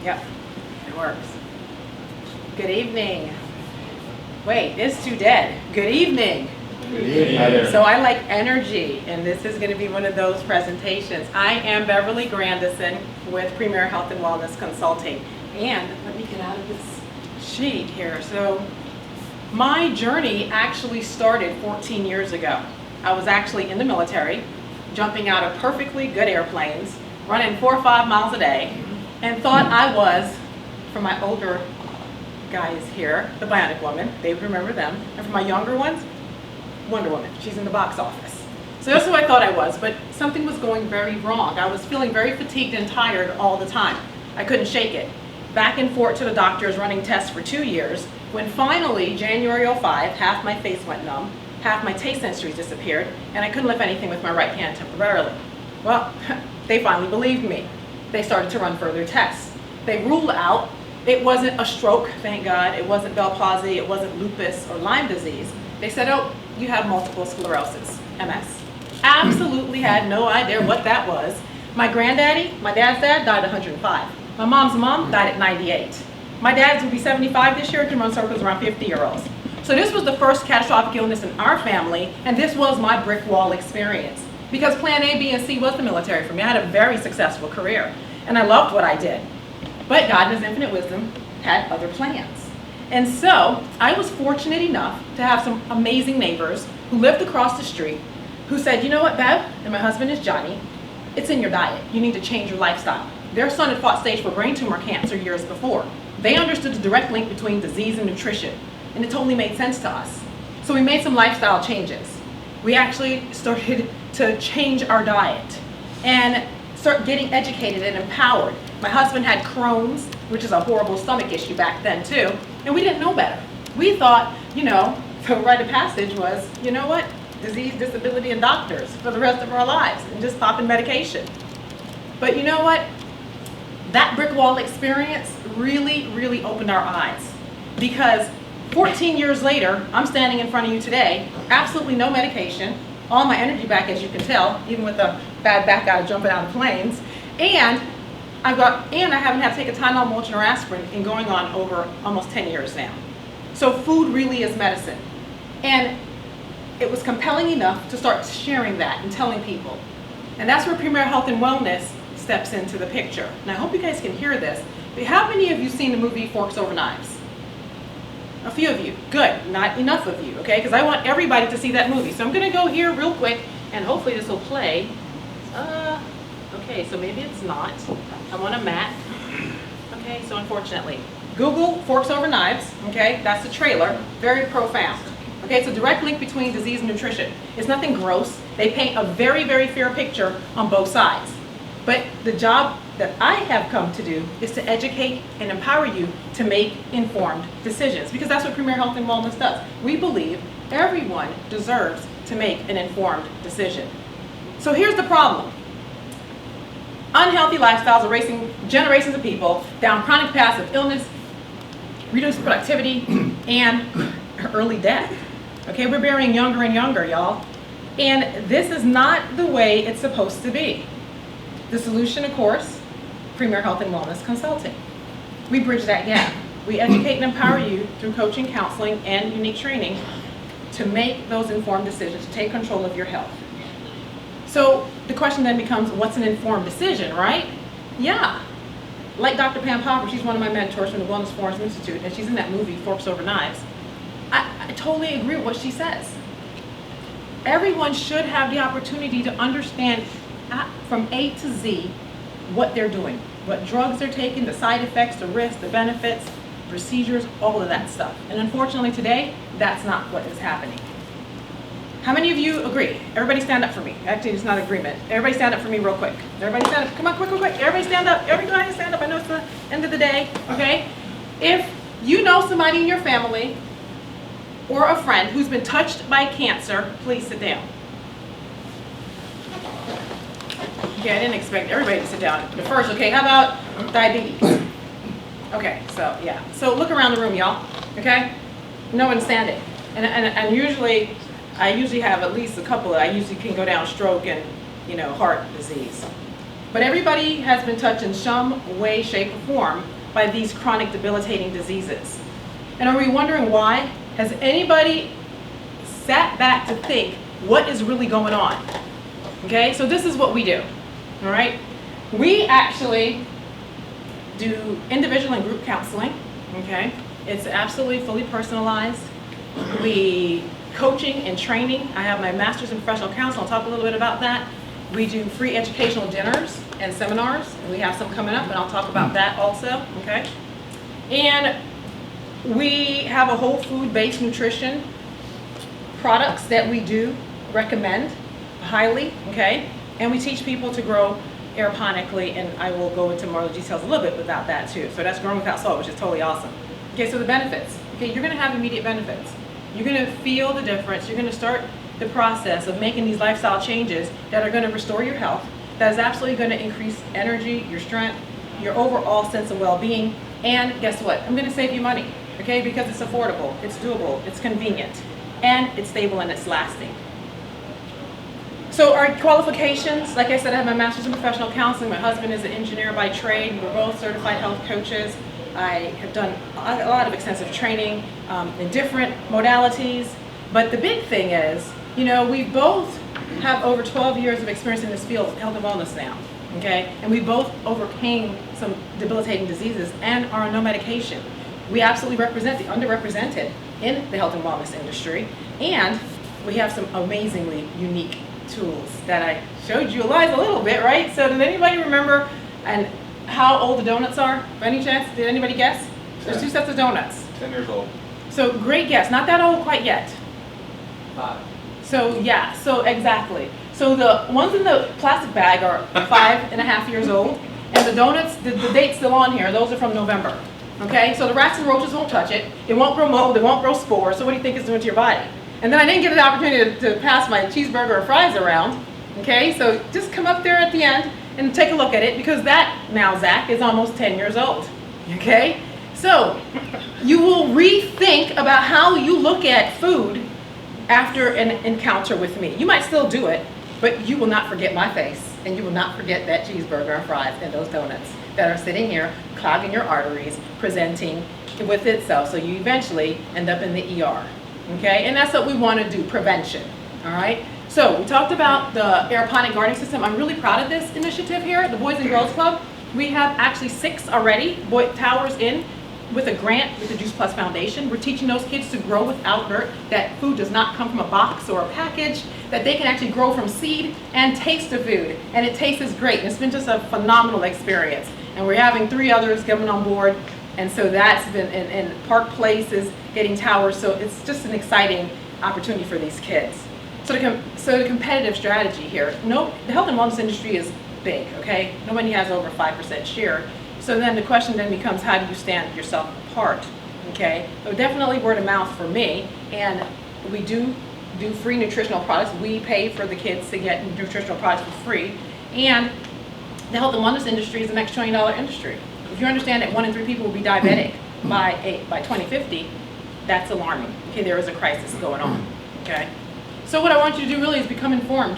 Yep, it works. Good evening. Wait, it's too dead. Good evening. Good evening. So I like energy, and this is going to be one of those presentations. I am Beverly Grandison with Premier Health and Wellness Consulting. And let me get out of this sheet here. So my journey actually started 14 years ago. I was actually in the military, jumping out of perfectly good airplanes, running 4 or 5 miles a day, and thought I was, for my older guys here, the Bionic Woman, they would remember them, and for my younger ones, Wonder Woman. She's in the box office. So that's who I thought I was, but something was going very wrong. I was feeling very fatigued and tired all the time. I couldn't shake it. Back and forth to the doctors, running tests for 2 years, when finally, January '05, half my face went numb, half my taste sensories disappeared, and I couldn't lift anything with my right hand temporarily. Well, they finally believed me. They started to run further tests. They ruled out it wasn't a stroke, thank God, it wasn't Bell palsy, it wasn't lupus or Lyme disease. They said, oh, you have multiple sclerosis, MS. Absolutely had no idea what that was. My granddaddy, my dad's dad, died at 105. My mom's mom died at 98. My dad's will be 75 this year, can run circles around 50-year-olds. So this was the first catastrophic illness in our family, and this was my brick wall experience. Because plan A, B, and C was the military for me. I had a very successful career, and I loved what I did. But God in His infinite wisdom had other plans. And so I was fortunate enough to have some amazing neighbors who lived across the street who said, you know what, Bev, and my husband is Johnny, it's in your diet. You need to change your lifestyle. Their son had fought stage 4 brain tumor cancer years before. They understood the direct link between disease and nutrition, and it totally made sense to us. So we made some lifestyle changes. We actually started to change our diet and start getting educated and empowered. My husband had Crohn's, which is a horrible stomach issue back then too, and we didn't know better. We thought, you know, the rite of passage was, you know what, disease, disability, and doctors for the rest of our lives, and just stopping medication. But you know what? That brick wall experience really, really opened our eyes, because 14 years later, I'm standing in front of you today, absolutely no medication, all my energy back, as you can tell, even with a bad back out of jumping out of planes, and I haven't had to take a Tylenol, Motrin, or aspirin in going on over almost 10 years now. So food really is medicine. And it was compelling enough to start sharing that and telling people. And that's where Premier Health and Wellness steps into the picture. And I hope you guys can hear this. But how many of you seen the movie Forks Over Knives? A few of you. Good. Not enough of you, okay? Because I want everybody to see that movie. So I'm going to go here real quick, and hopefully this will play. Okay, so maybe it's not. I'm on a Mac. Okay, so unfortunately. Google Forks Over Knives, okay? That's the trailer. Very profound. Okay, it's a direct link between disease and nutrition. It's nothing gross. They paint a very, very fair picture on both sides. But the job that I have come to do is to educate and empower you to make informed decisions, because that's what Premier Health and Wellness does. We believe everyone deserves to make an informed decision. So here's the problem. Unhealthy lifestyles are racing generations of people down chronic paths of illness, reduced productivity, and early death. Okay, we're burying younger and younger, y'all. And this is not the way it's supposed to be. The solution, of course, Premier Health and Wellness Consulting. We bridge that gap. We educate and empower you through coaching, counseling, and unique training to make those informed decisions, to take control of your health. So the question then becomes, what's an informed decision, right? Yeah. Like Dr. Pam Popper, she's one of my mentors from the Wellness Forums Institute, and she's in that movie, Forks Over Knives. I totally agree with what she says. Everyone should have the opportunity to understand from A to Z what they're doing, what drugs they're taking, the side effects, the risks, the benefits, procedures, all of that stuff. And unfortunately today, that's not what is happening. How many of you agree? Everybody stand up for me. Actually, it's not agreement. Everybody stand up for me real quick. Everybody stand up. Come on, quick, quick, quick. Everybody stand up. Everybody stand up. I know it's the end of the day, okay? If you know somebody in your family or a friend who's been touched by cancer, please sit down. Okay, I didn't expect everybody to sit down at first. Okay, how about diabetes? Okay, so yeah. So look around the room, y'all, okay? No one's standing. And usually, I usually have at least a couple. I usually can go down stroke and, you know, heart disease. but everybody has been touched in some way, shape, or form by these chronic debilitating diseases. And are we wondering why? Has anybody sat back to think what is really going on? Okay, so this is what we do, all right? We actually do individual and group counseling, okay? It's absolutely fully personalized. We coaching and training. I have my master's in professional counseling. I'll talk a little bit about that. We do free educational dinners and seminars, and we have some coming up, and I'll talk about that also, okay? And we have a whole food-based nutrition products that we do recommend highly, okay? And we teach people to grow aeroponically, and I will go into more details a little bit about that too. So that's growing without salt, which is totally awesome. Okay, so the benefits. Okay, you're gonna have immediate benefits. You're gonna feel the difference. You're gonna start the process of making these lifestyle changes that are gonna restore your health, that is absolutely gonna increase energy, your strength, your overall sense of well-being, and guess what? I'm gonna save you money, okay? Because it's affordable, it's doable, it's convenient, and it's stable and it's lasting. So our qualifications, like I said, I have my master's in professional counseling. My husband is an engineer by trade. We're both certified health coaches. I have done a lot of extensive training in different modalities. But the big thing is, you know, we both have over 12 years of experience in this field of health and wellness now, okay? And we both overcame some debilitating diseases and are on no medication. We absolutely represent the underrepresented in the health and wellness industry. And we have some amazingly unique tools that I showed you guys a little bit, right? So did anybody remember and how old the donuts are? By any chance, did anybody guess? 10. There's 2 sets of donuts. 10 years old. So great guess, not that old quite yet. 5. So yeah, so exactly. So the ones in the plastic bag are 5.5 years old, and the donuts, the date's still on here, those are from November. Okay, so the rats and roaches won't touch it, it won't grow mold, it won't grow spores, so what do you think it's doing to your body? And then I didn't get an opportunity to pass my cheeseburger or fries around, okay? So just come up there at the end and take a look at it, because that now, Zach, is almost 10 years old, okay? So you will rethink about how you look at food after an encounter with me. You might still do it, but you will not forget my face, and you will not forget that cheeseburger and fries and those donuts that are sitting here clogging your arteries, presenting with itself, so you eventually end up in the ER. Okay, and that's what we want to do, prevention. All right, so we talked about the aeroponic gardening system. I'm really proud of this initiative here, the Boys and Girls Club. We have actually 6 already, towers in, with a grant with the Juice Plus Foundation. We're teaching those kids to grow without dirt, that food does not come from a box or a package, that they can actually grow from seed and taste the food, and it tastes great. And it's been just a phenomenal experience. And we're having 3 others coming on board. And so that's been in Park Place is getting towers, so it's just an exciting opportunity for these kids. So the competitive strategy here, the health and wellness industry is big, okay? Nobody has over 5% share. So then the question then becomes, how do you stand yourself apart, okay? So definitely word of mouth for me, and we do free nutritional products. We pay for the kids to get nutritional products for free, and the health and wellness industry is the next $1 trillion industry. If you understand that 1 in 3 people will be diabetic by 2050, that's alarming. Okay, there is a crisis going on. Okay, so what I want you to do really is become informed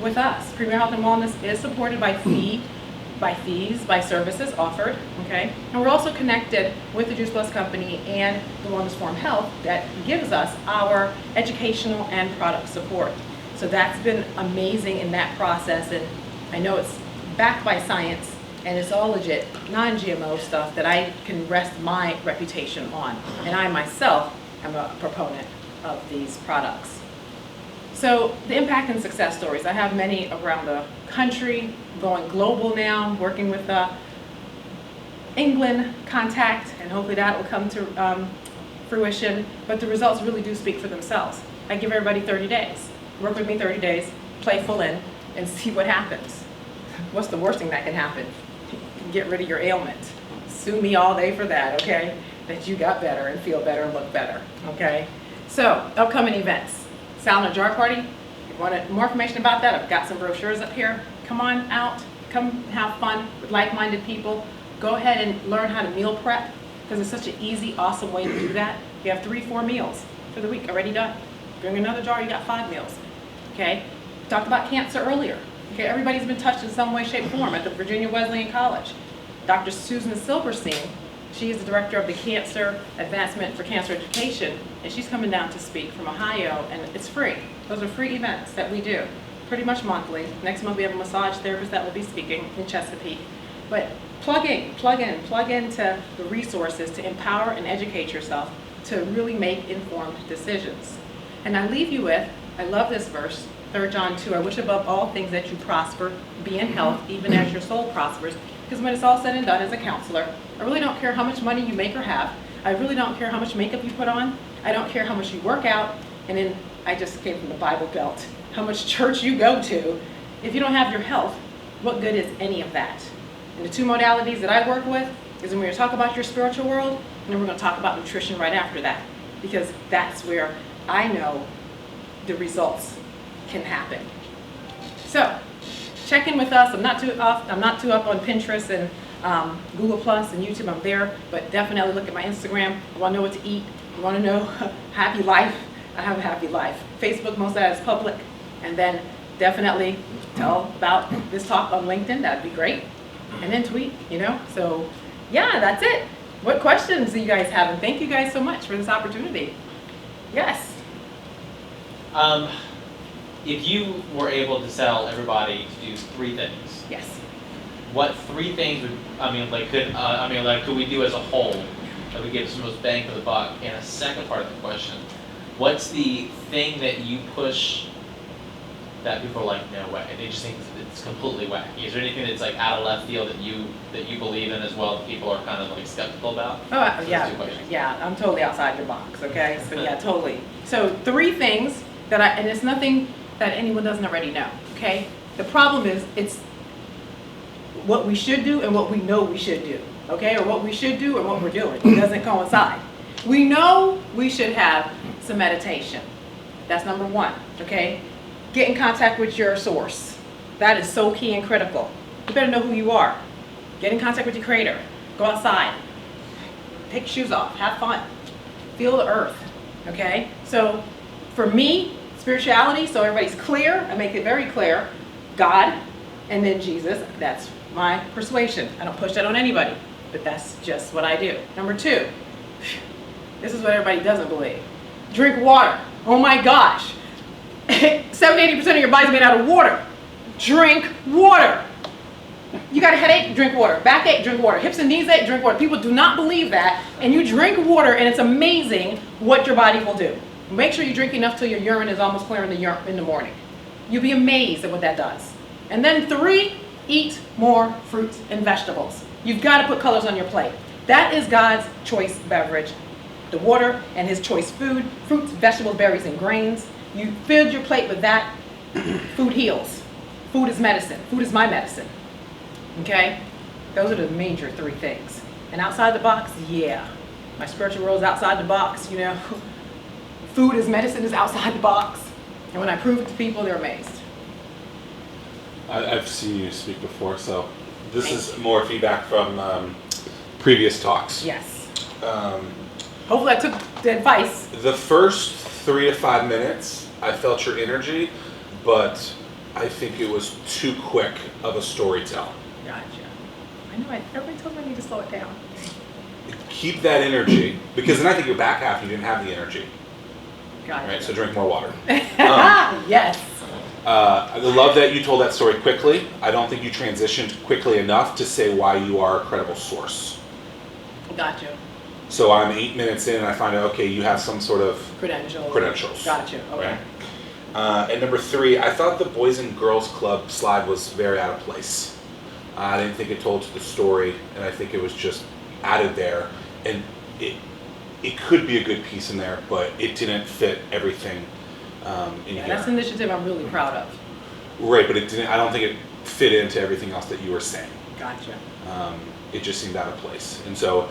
with us. Premier Health and Wellness is supported by fees, by services offered. Okay, and we're also connected with the Juice Plus Company and the Wellness Forum Health that gives us our educational and product support. So that's been amazing in that process, and I know it's backed by science. And it's all legit, non-GMO stuff that I can rest my reputation on. And I myself am a proponent of these products. So the impact and success stories, I have many around the country, going global now, working with England contact, and hopefully that will come to fruition. But the results really do speak for themselves. I give everybody 30 days. Work with me 30 days, play full in, and see what happens. What's the worst thing that can happen? Get rid of your ailment. Sue me all day for that, okay? That you got better and feel better and look better, okay? So, upcoming events. Sauna Jar Party. If you want more information about that, I've got some brochures up here. Come on out, come have fun with like-minded people. Go ahead and learn how to meal prep, because it's such an easy, awesome way to do that. You have 3-4 meals for the week already done. Bring another jar, you got 5 meals, okay? We talked about cancer earlier. Okay, everybody's been touched in some way, shape, or form at the Virginia Wesleyan College. Dr. Susan Silberstein, she is the director of the Cancer Advancement for Cancer Education, and she's coming down to speak from Ohio, and it's free. Those are free events that we do, pretty much monthly. Next month we have a massage therapist that will be speaking in Chesapeake. But plug into the resources to empower and educate yourself to really make informed decisions. And I leave you with, I love this verse, 3 John 2, I wish above all things that you prosper, be in health, even as your soul prospers. Because when it's all said and done as a counselor, I really don't care how much money you make or have. I really don't care how much makeup you put on. I don't care how much you work out. And then I just came from the Bible Belt. How much church you go to. If you don't have your health, what good is any of that? And the 2 modalities that I work with is when we're going to talk about your spiritual world, and then we're going to talk about nutrition right after that. Because that's where I know the results can happen. So, check in with us. I'm not too up on Pinterest and Google Plus and YouTube. I'm there, but definitely look at my Instagram. I want to know what to eat. I want to know happy life. I have a happy life. Facebook, most of that is public. And then definitely tell about this talk on LinkedIn. That'd be great. And then tweet, So, yeah, that's it. What questions do you guys have? And thank you guys so much for this opportunity. Yes. If you were able to tell everybody to do 3 things, Yes. what 3 things could we do as a whole that would give us the most bang for the buck? And a second part of the question, what's the thing that you push that people are like, no way, and they just think it's completely wacky? Is there anything that's like out of left field that you believe in as well that people are kind of like skeptical about? Oh, So yeah, those 2 questions. yeah, I'm totally outside your box, okay? So yeah, totally. So 3 things that and it's nothing that anyone doesn't already know, okay? The problem is, it's what we should do and what we know we should do, okay? Or what we should do and what we're doing. It doesn't coincide. We know we should have some meditation. That's number 1, okay? Get in contact with your source. That is so key and critical. You better know who you are. Get in contact with your creator. Go outside. Take your shoes off. Have fun. Feel the earth, okay? So for me, spirituality, so everybody's clear, I make it very clear, God, and then Jesus. That's my persuasion. I don't push that on anybody, but that's just what I do. Number 2, this is what everybody doesn't believe. Drink water. Oh my gosh. 70-80% of your body's made out of water. Drink water. You got a headache? Drink water. Backache? Drink water. Hips and knees ache? Drink water. People do not believe that, and you drink water, and it's amazing what your body will do. Make sure you drink enough till your urine is almost clear in the morning. You'll be amazed at what that does. And then 3, eat more fruits and vegetables. You've got to put colors on your plate. That is God's choice beverage. The water and his choice food, fruits, vegetables, berries, and grains. You filled your plate with that, food heals. Food is medicine. Food is my medicine. Okay? Those are the major 3 things. And outside the box, yeah. My spiritual world is outside the box, Food is medicine is outside the box. And when I prove it to people, they're amazed. I've seen you speak before, so this is more feedback from previous talks. Yes. Hopefully I took the advice. The first 3 to 5 minutes, I felt your energy, but I think it was too quick of a story tell. Gotcha. I know, everybody tells me I need to slow it down. Keep that energy, because then I think your back half, you didn't have the energy. Gotcha. Right, so drink more water. Yes. I love that you told that story quickly. I don't think you transitioned quickly enough to say why you are a credible source. Gotcha. So I'm 8 minutes in and I find out, okay, you have some sort of credentials. Gotcha, okay. Right? And number 3, I thought the Boys and Girls Club slide was very out of place. I didn't think it told the story, and I think it was just added there. And it could be a good piece in there, but it didn't fit everything in here. That's an initiative I'm really proud of. Right, but it didn't. I don't think it fit into everything else that you were saying. Gotcha. It just seemed out of place. And so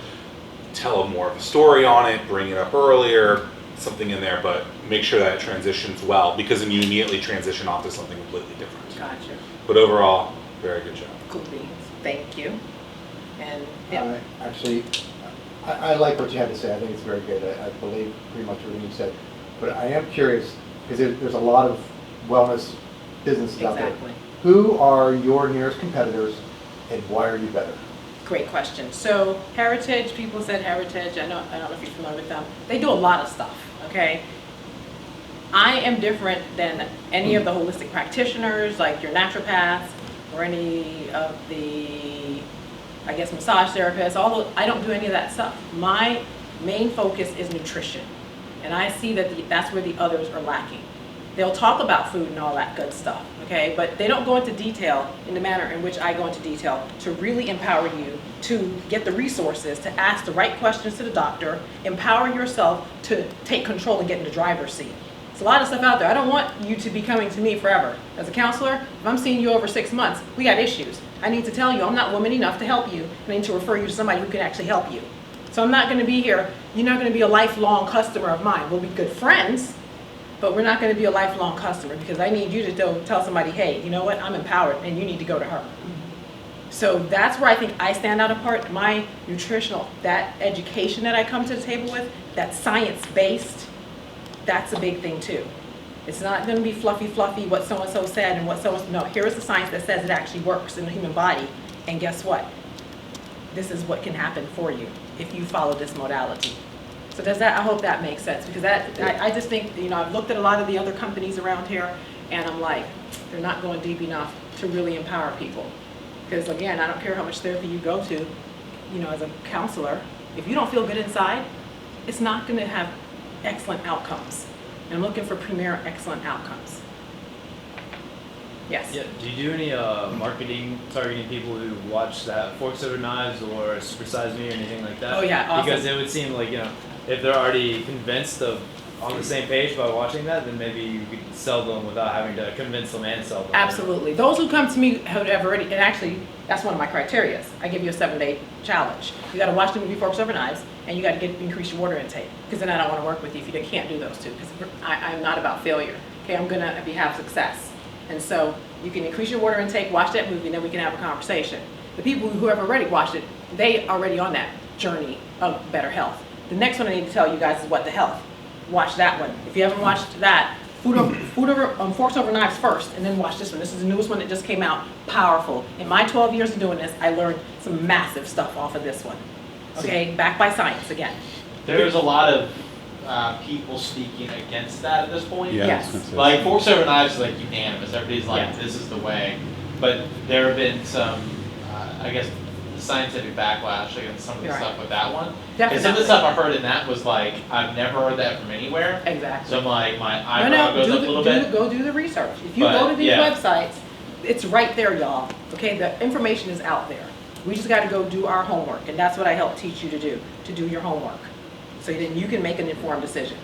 tell more of a story on it, bring it up earlier, something in there, but make sure that it transitions well, because then you immediately transition off to something completely different. Gotcha. But overall, very good job. Cool beans. Thank you. And Actually, I like what you had to say. I think it's very good. I believe pretty much everything you said. But I am curious, because there's a lot of wellness businesses out there. Exactly. Who are your nearest competitors and why are you better? Great question. So Heritage, people said Heritage, I don't know if you're familiar with them. They do a lot of stuff, okay? I am different than any of the holistic practitioners, like your naturopaths or any of the, I guess, massage therapists. I don't do any of that stuff. My main focus is nutrition. And I see that that's where the others are lacking. They'll talk about food and all that good stuff, okay? But they don't go into detail in the manner in which I go into detail to really empower you to get the resources, to ask the right questions to the doctor, empower yourself to take control and get in the driver's seat. There's a lot of stuff out there. I don't want you to be coming to me forever. As a counselor, if I'm seeing you over 6 months, we got issues. I need to tell you I'm not woman enough to help you, and I need to refer you to somebody who can actually help you. So I'm not gonna be here, you're not gonna be a lifelong customer of mine. We'll be good friends, but we're not going to be a lifelong customer because I need you to tell somebody, hey, you know what, I'm empowered and you need to go to her. So that's where I think I stand out apart. My nutritional, that education that I come to the table with, that's science-based, that's a big thing too. It's not going to be fluffy, what so-and-so said and what so-and-so, no, here is the science that says it actually works in the human body. And guess what? This is what can happen for you if you follow this modality. So I hope that makes sense, because I just think, I've looked at a lot of the other companies around here, and I'm like, they're not going deep enough to really empower people. Because again, I don't care how much therapy you go to, as a counselor, if you don't feel good inside, it's not going to have excellent outcomes. And I'm looking for premier excellent outcomes. Yes? Yeah, do you do any marketing targeting people who watch that Forks Over Knives or Super Size Me or anything like that? Oh yeah, awesome. Because it would seem like, if they're already convinced of on the same page by watching that, then maybe you could sell them without having to convince them and sell them. Absolutely. Those who come to me have already, and actually, that's one of my criteria. I give you a 7-day challenge. You got to watch the movie Forks Over Knives, and you got to increase your water intake. Because then I don't want to work with you if you can't do those two. Because I'm not about failure. Okay, I'm going to have success. And so you can increase your water intake, watch that movie, and then we can have a conversation. The people who have already watched it, they are already on that journey of better health. The next one I need to tell you guys is What the Health. Watch that one. If you haven't watched that, Forks Over Knives first, and then watch this one. This is the newest one that just came out. Powerful. In my 12 years of doing this, I learned some massive stuff off of this one. Okay, backed by science again. There's a lot of people speaking against that at this point. Yeah, Yes. Like Forks Over Knives is like unanimous. Everybody's like, Yeah. this is the way. But there have been some, I guess, scientific backlash against some of the You're right. stuff with that one. And Definitely. some of the stuff I've heard in that was like, I've never heard that from anywhere. Exactly. So I'm like, my eyebrow goes up a little bit. Go do the research. If you But, go to these yeah. websites, it's right there, y'all. Okay, the information is out there. We just got to go do our homework, and that's what I help teach you to do your homework, so then you can make an informed decision.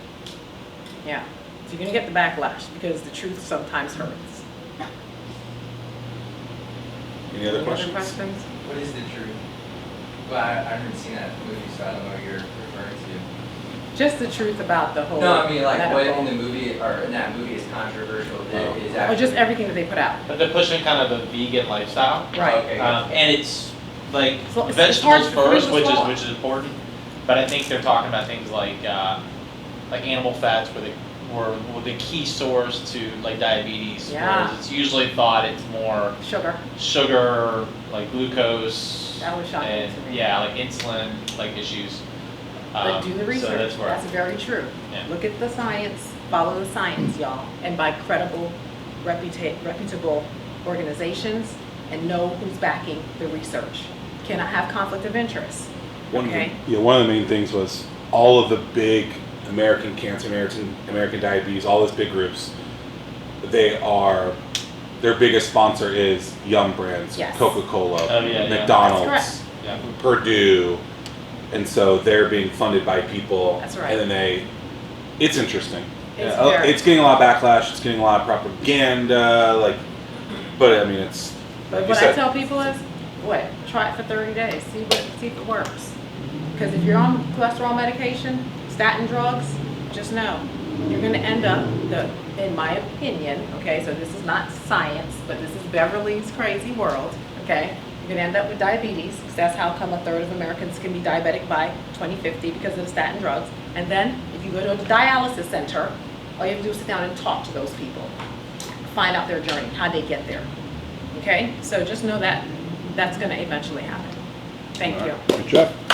Yeah, so you're gonna get the backlash because the truth sometimes hurts. Any other Any questions? questions? What is the truth? Well, I haven't seen that movie, so I don't know what you're referring to. Just the truth about the whole. No, I mean, like, what medical- in the movie, or in that movie is controversial that Oh. is Or actually... just everything that they put out. But they're pushing kind of a vegan lifestyle. Right. Okay. And it's like So it's vegetables hard for first, people to swallow. which is important. But I think they're talking about things like animal fats were the key source to like diabetes. Yeah. Whereas it's usually thought it's more Sugar. like glucose, That was shocking and to me. yeah, like insulin like issues. But do the research. So that's where That's very true. Yeah. Look at the science, follow the science, y'all. And by credible, reputable organizations, and know who's backing the research. Cannot have conflict of interest. One Okay. of the main things was all of the big American cancer, American diabetes, all those big groups. Their biggest sponsor is young brands, Yes. Coca-Cola, Oh, yeah, yeah. McDonald's, That's yeah. Purdue, and so they're being funded by people. That's right. And then it's interesting. It's Yeah, very- it's getting a lot of backlash. It's getting a lot of propaganda. But I mean, it's. But like what you I said, tell people is, try it for 30 days, see if it works. Because if you're on cholesterol medication, statin drugs, just know, you're gonna end up, in my opinion, okay, so this is not science, but this is Beverly's crazy world, okay? You're gonna end up with diabetes, because that's how come 1/3 of Americans can be diabetic by 2050 because of the statin drugs. And then, if you go to a dialysis center, all you have to do is sit down and talk to those people. Find out their journey, how they get there. Okay, so just know that that's gonna eventually happen. Thank All you. right. Good job.